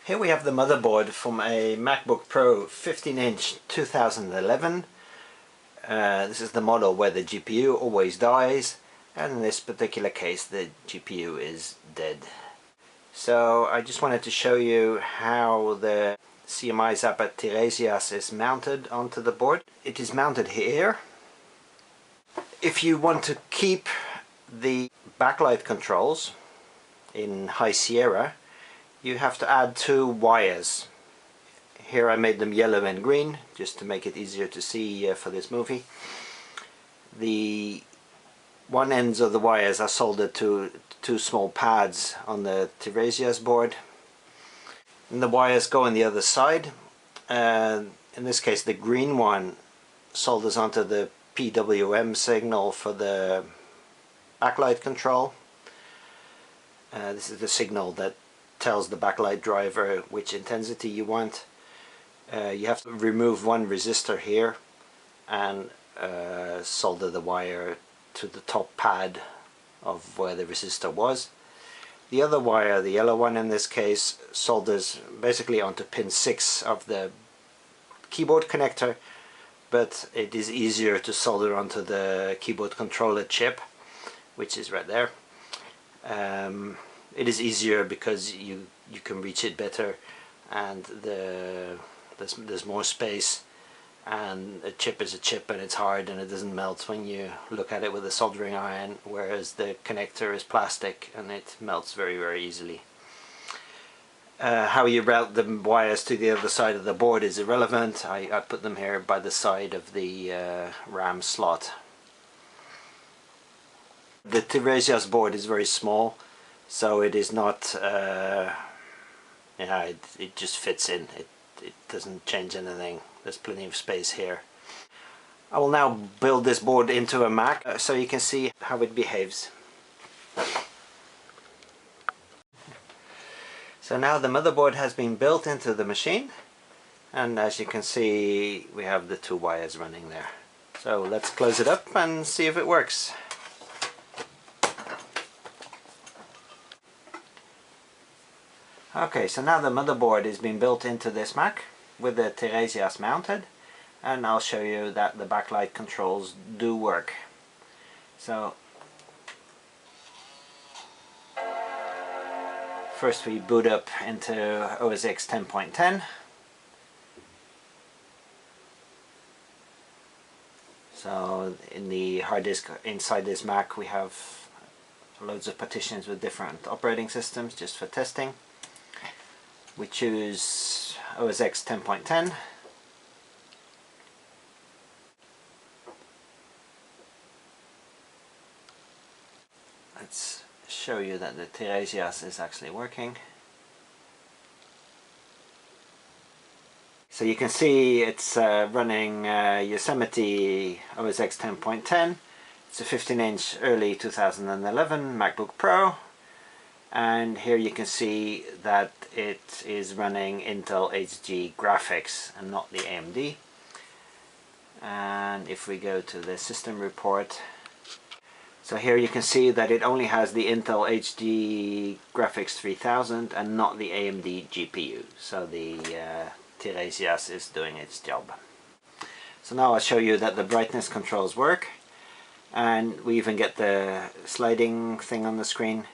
Here we have the motherboard from a MacBook Pro 15-inch 2011. This is the model where the GPU always dies, and in this particular case the GPU is dead. So I just wanted to show you how the CMIzapper Tiresias is mounted onto the board. It is mounted here. If you want to keep the backlight controls in High Sierra, you have to add two wires. Here I made them yellow and green just to make it easier to see for this movie. The one ends of the wires are soldered to two small pads on the Tiresias board, and the wires go on the other side. In this case the green one solders onto the PWM signal for the backlight control. This is the signal that tells the backlight driver which intensity you want. You have to remove one resistor here and solder the wire to the top pad of where the resistor was. The other wire, the yellow one in this case, solders basically onto pin 6 of the keyboard connector, but it is easier to solder onto the keyboard controller chip, which is right there. It is easier because you can reach it better, and there's more space, and a chip is a chip and it's hard and it doesn't melt when you look at it with a soldering iron, whereas the connector is plastic and it melts very easily. How you route the wires to the other side of the board is irrelevant. I put them here by the side of the RAM slot. The Tiresias board is very small, so it is not, it just fits in. It doesn't change anything. There's plenty of space here. I will now build this board into a Mac so you can see how it behaves. So now the motherboard has been built into the machine, and as you can see we have the two wires running there. So let's close it up and see if it works. Okay, so now the motherboard is being built into this Mac with the Tiresias mounted, and I'll show you that the backlight controls do work. So first we boot up into OS X 10.10. So in the hard disk inside this Mac we have loads of partitions with different operating systems just for testing. We choose OS X 10.10. Let's show you that the Tiresias is actually working. So you can see it's running Yosemite OS X 10.10. It's a 15-inch early 2011 MacBook Pro. And here you can see that it is running Intel HD graphics and not the AMD. And if we go to the system report, so here you can see that it only has the Intel HD graphics 3000 and not the AMD GPU. So the Tiresias is doing its job. So now I'll show you that the brightness controls work, and we even get the sliding thing on the screen.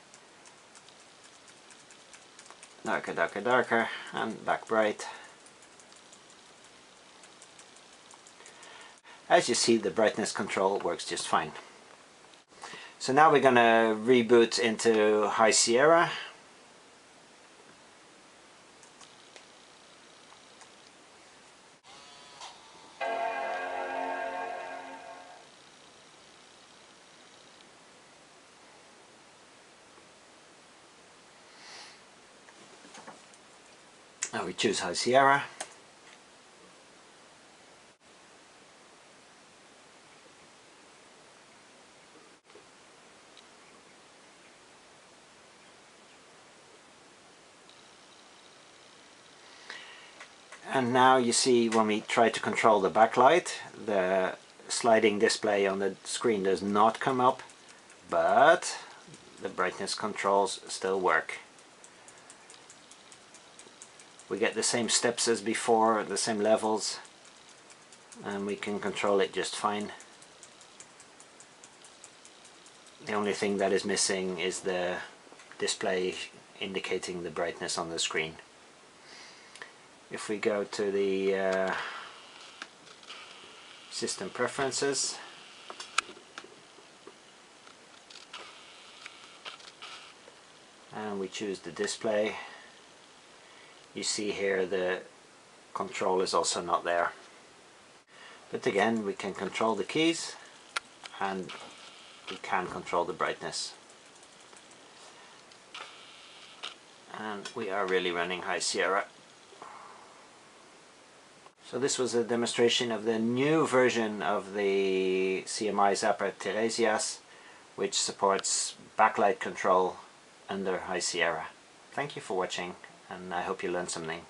Darker, darker, darker, and back bright. As you see, the brightness control works just fine. So now we're going to reboot into High Sierra. Now we choose High Sierra. And now you see when we try to control the backlight, the sliding display on the screen does not come up, but the brightness controls still work. We get the same steps as before, the same levels, and we can control it just fine. The only thing that is missing is the display indicating the brightness on the screen. If we go to the system preferences, and we choose the display, you see here the control is also not there. But again, we can control the keys and we can control the brightness. And we are really running High Sierra. So this was a demonstration of the new version of the CMIzapper Tiresias, which supports backlight control under High Sierra. Thank you for watching, and I hope you learned something.